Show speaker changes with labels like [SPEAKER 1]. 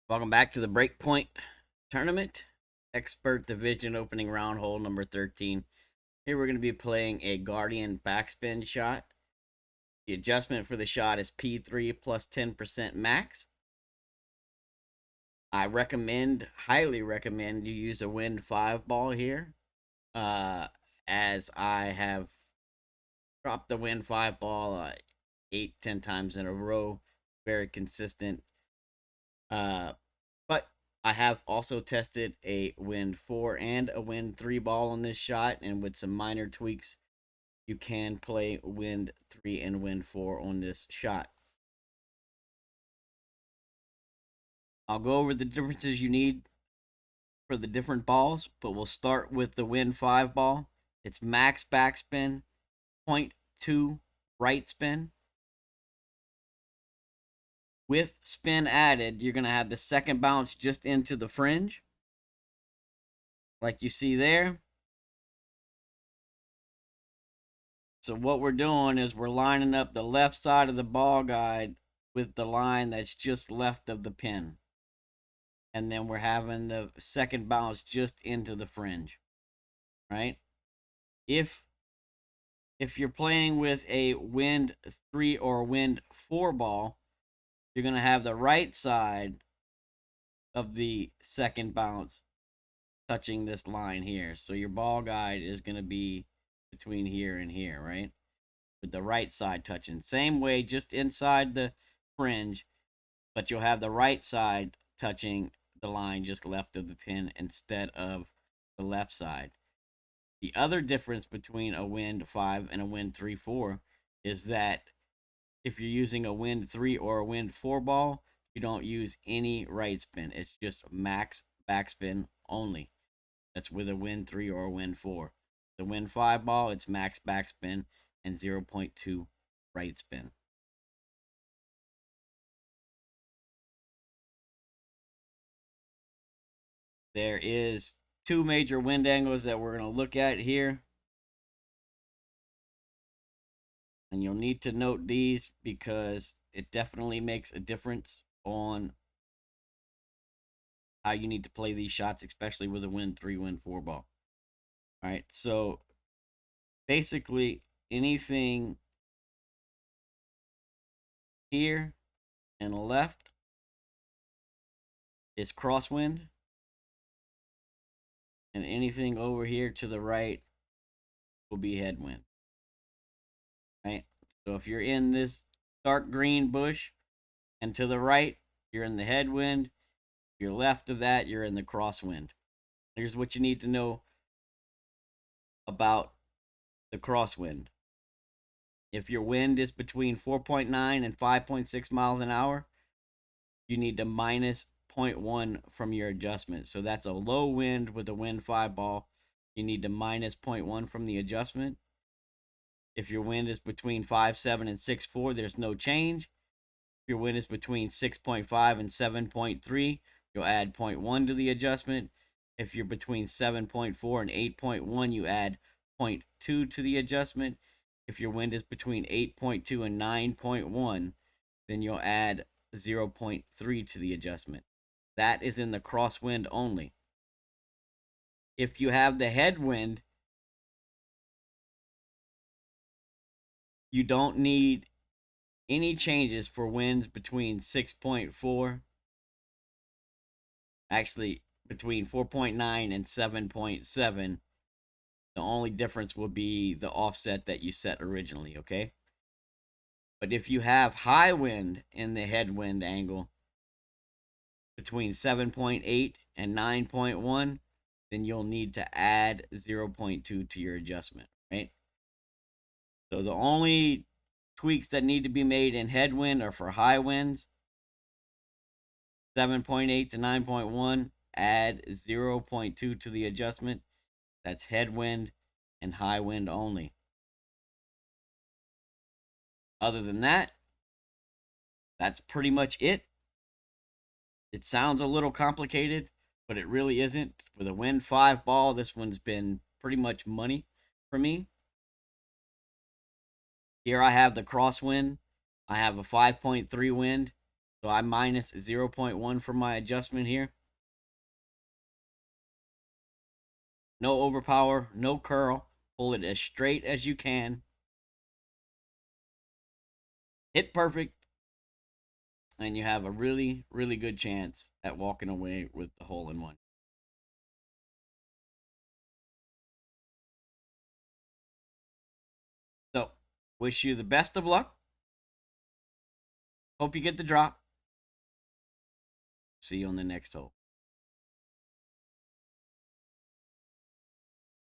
[SPEAKER 1] Welcome back to the Breakpoint Tournament Expert Division opening round hole number 13. Here we're going to be playing a Guardian backspin shot. The adjustment for the shot is P3 plus 10% max. I highly recommend you use a Wind 5 ball here, as I have dropped the Wind 5 ball 8-10 times in a row. Very consistent. But I have also tested a Wind 4 and a Wind 3 ball on this shot, and with some minor tweaks, you can play Wind 3 and Wind 4 on this shot. I'll go over the differences you need for the different balls, but we'll start with the Wind 5 ball. It's max backspin, 0.2 right spin. With spin added, you're going to have the second bounce just into the fringe, like you see there. So what we're doing is we're lining up the left side of the ball guide with the line that's just left of the pin. And then we're having the second bounce just into the fringe, right? If you're playing with a Wind 3 or Wind 4 ball, you're going to have the right side of the second bounce touching this line here. So your ball guide is going to be between here and here, right? With the right side touching. Same way, just inside the fringe, but you'll have the right side touching the line just left of the pin instead of the left side. The other difference between a Wind 5 and a Wind 3-4 is that if you're using a Wind 3 or a Wind 4 ball, you don't use any right spin. It's just max backspin only. That's with a Wind 3 or a Wind 4. The Wind 5 ball, it's max backspin and 0.2 right spin. There is two major wind angles that we're going to look at here. And you'll need to note these because it definitely makes a difference on how you need to play these shots, especially with a Wind 3, Wind 4 ball. All right, so basically anything here and left is crosswind, and anything over here to the right will be headwind. Right? So if you're in this dark green bush and to the right, you're in the headwind. If you're left of that, you're in the crosswind. Here's what you need to know about the crosswind. If your wind is between 4.9 and 5.6 miles an hour, you need to minus 0.1 from your adjustment. So that's a low wind with a Wind 5 ball. You need to minus 0.1 from the adjustment. If your wind is between 5.7 and 6.4, there's no change. If your wind is between 6.5 and 7.3, you'll add 0.1 to the adjustment. If you're between 7.4 and 8.1, you add 0.2 to the adjustment. If your wind is between 8.2 and 9.1, then you'll add 0.3 to the adjustment. That is in the crosswind only. If you have the headwind, you don't need any changes for winds between 6.4, actually between 4.9 and 7.7. The only difference will be the offset that you set originally, okay? But if you have high wind in the headwind angle between 7.8 and 9.1, then you'll need to add 0.2 to your adjustment, right? So the only tweaks that need to be made in headwind are for high winds, 7.8 to 9.1, add 0.2 to the adjustment. That's headwind and high wind only. Other than that, that's pretty much it. It sounds a little complicated, but it really isn't. With a Wind 5 ball, this one's been pretty much money for me. Here I have the crosswind. I have a 5.3 wind. So I minus 0.1 for my adjustment here. No overpower, no curl. Pull it as straight as you can. Hit perfect. And you have a really, really good chance at walking away with the hole-in-one. So, wish you the best of luck. Hope you get the drop. See you on the next hole.